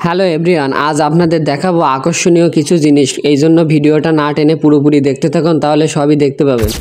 Hello everyone, আজ আপনাদের দেখাবো আকর্ষণীয় কিছু জিনিস। এই জন্য ভিডিওটা না টেনে পুরোপুরি দেখতে থাকুন, তাহলে সবই দেখতে পাবেন।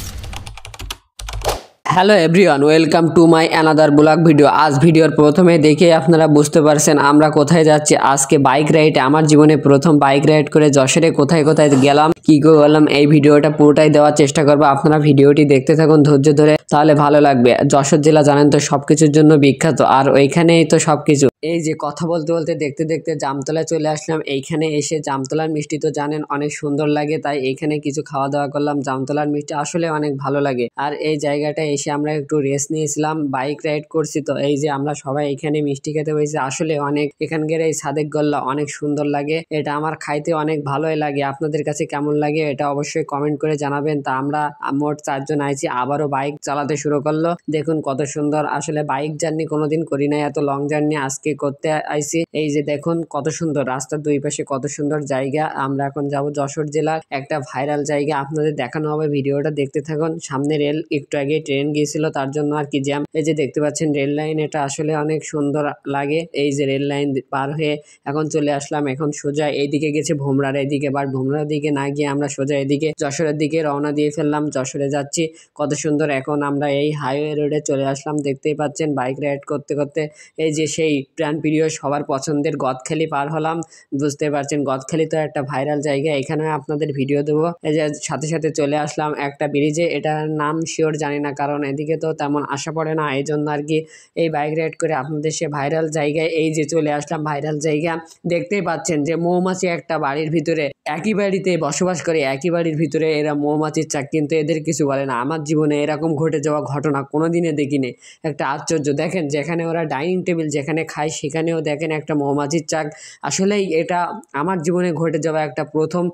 Hello everyone, welcome to my another blog video. আজ ভিডিওর প্রথমে দেখে আপনারা বুঝতে পারছেন আমরা কোথায় যাচ্ছি। আজকে বাইক রাইড, আমার জীবনে প্রথম বাইক রাইড করে যশোরে কোথায় কোথায় গেলাম, কি করলাম, এই ভিডিওটা পুরোটাই দেওয়ার চেষ্টা করবো। আপনারা ভিডিওটি দেখতে থাকুন ধৈর্য ধরে, তাহলে ভালো লাগবে। যশোর জেলা জানেন তো সবকিছুর জন্য বিখ্যাত, আর ওইখানেই তো সবকিছু। এই যে কথা বলতে বলতে দেখতে দেখতে জামতলায় চলে আসলাম। এইখানে এসে জামতলার মিষ্টি তো জানেন অনেক সুন্দর লাগে, তাই এইখানে কিছু খাওয়া দাওয়া করলাম। জামতলার মিষ্টি আসলে অনেক ভালো লাগে। আর এই জায়গাটা এসে আমরা একটু রেস্ট নিয়েছিলাম, বাইক রাইড করছি তো এই যে আমরা সবাই এখানে মিষ্টি খেতে হয়েছে। আসলে অনেক এখানকার এই সাদেক গোল্লা অনেক সুন্দর লাগে, এটা আমার খাইতে অনেক ভালোই লাগে। আপনাদের কাছে কেমন লাগে এটা অবশ্যই কমেন্ট করে জানাবেন। তা আমরা মোট 4 জন আইছি, আবারও বাইক চালাতে শুরু করলো। দেখুন কত সুন্দর, আসলে বাইক জার্নি কোনোদিন করি নাই, এত লং জার্নি আজকে করতে আইছি। এই যে দেখুন কত সুন্দর, রাস্তার দুই পাশে কত সুন্দর জায়গা। আমরা এখন যাব যশোর জেলার একটা ভাইরাল জায়গা, আপনাদের দেখানো হবে, ভিডিওটা দেখতে থাকুন। সামনে রেল, একটু আগে ট্রেন গিয়েছিল তার জন্য আর কি জ্যাম। এই যে দেখতে পাচ্ছেন রেল লাইন, এটা আসলে অনেক সুন্দর লাগে। এই যে রেল লাইন পার হয়ে এখন চলে আসলাম, এখন সোজা এইদিকে গেছে ভোমরার এদিকে, বাট ভোমরার দিকে না গিয়ে আমরা সোজা এদিকে যশোরের দিকে রওনা দিয়ে ফেললাম। যশোরে যাচ্ছি, কত সুন্দর। এখন আমরা এই হাইওয়ে রোডে চলে আসলাম, দেখতেই পাচ্ছেন বাইক রাইড করতে করতে। এই যে সেই প্রিয় সবার পছন্দের গদখালি পার হলাম। বুঝতে পারছেন গদখালি তো একটা ভাইরাল জায়গা, এখানে আপনাদের ভিডিও দেবো। এই যে সাথে সাথে চলে আসলাম একটা ব্রিজে, এটার নাম শিওর জানি না, কারণ এদিকে তো তেমন আশা পড়ে না, এই জন্য আর কি এই বাইক রাইড করে আপনাদের সে ভাইরাল জায়গায় এই যে চলে আসলাম। ভাইরাল জায়গা দেখতেই পাচ্ছেন যে মৌমাছি একটা বাড়ির ভিতরে, একই বাড়িতে বসবাস করে, একই বাড়ির ভিতরে এরা মৌমাছির চাক, কিন্তু এদের কিছু বলে না। আমার জীবনে এরকম ঘটে যাওয়া ঘটনা কোনোদিনে দেখিনি, একটা আশ্চর্য। দেখেন যেখানে ওরা ডাইনিং টেবিল যেখানে খায় সেখানেও দেখেন একটা মৌমাছির চাক। আসলেই এটা আমার জীবনে ঘটে যাওয়া একটা প্রথম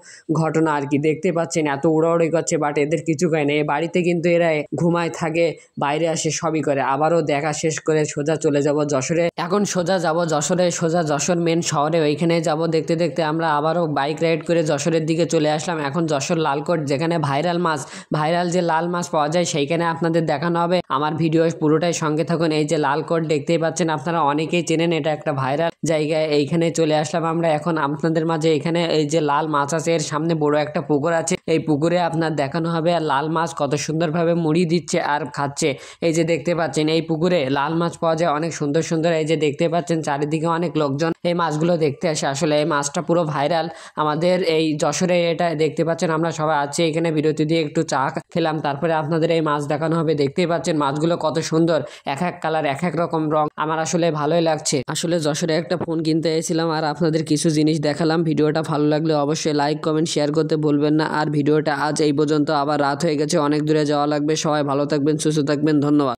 ঘটনা আর কি। দেখতে পাচ্ছেন এত উড়াউড়ি করছে, বাট এদের কিছু করে না। এই বাড়িতে কিন্তু এরা ঘুমায় থাকে, বাইরে আসে, সবই করে। আবারও দেখা শেষ করে সোজা চলে যাব যশোরে। এখন সোজা যাব যশোরে, সোজা যশোর মেন শহরে, ওইখানে যাব। দেখতে দেখতে আমরা আবারও বাইক রাইড করে যশোরের দিকে চলে আসলাম। এখন যশোর লালকোট, যেখানে ভাইরাল মাছ, ভাইরাল যে লাল মাছ পাওয়া যায় সেইখানে আপনাদের দেখানো হবে। আমার ভিডিও পুরোটাই সঙ্গে থাকুন। এই যে লালকোট দেখতেই পাচ্ছেন, আপনারা অনেকেই চেনেন, এটা একটা ভাইরাল জায়গায়। এইখানে চলে আসলাম আমরা এখন আপনাদের মাঝে। এখানে এই যে লাল মাছ আছে, এর সামনে বড় একটা পুকুর আছে, এই পুকুরে আপনার দেখানো হবে। আর লাল মাছ কত সুন্দরভাবে মুড়ি দিচ্ছে আর খাচ্ছে। এই যে দেখতে পাচ্ছেন এই পুকুরে লাল মাছ পাওয়া যায় অনেক সুন্দর সুন্দর। এই যে দেখতে পাচ্ছেন চারিদিকে অনেক লোকজন এই মাছগুলো দেখতে আসে। আসলে এই মাছটা পুরো ভাইরাল আমাদের এই যশোরে, এটা দেখতে পাচ্ছেন। আমরা সবাই আছি এখানে, বিরতি দিয়ে একটু চা খেলাম, তারপরে আপনাদের এই মাছ দেখানো হবে। দেখতেই পাচ্ছেন মাছগুলো কত সুন্দর, এক এক কালার, এক এক রকম রং। আমার আসলে ভালোই লাগছে। আসলে যশোরে একটা ফোন কিনতে এসেছিলাম আর আপনাদের কিছু জিনিস দেখালাম। ভিডিওটা ভালো লাগলে অবশ্যই লাইক কমেন্ট শেয়ার করতে ভুলবেন না। আর ভিডিওটা আজ এই পর্যন্ত, আবার রাত হয়ে গেছে, অনেক দূরে যাওয়া লাগবে। সবাই ভালো থাকবেন, সুস্থ থাকবেন, ধন্যবাদ।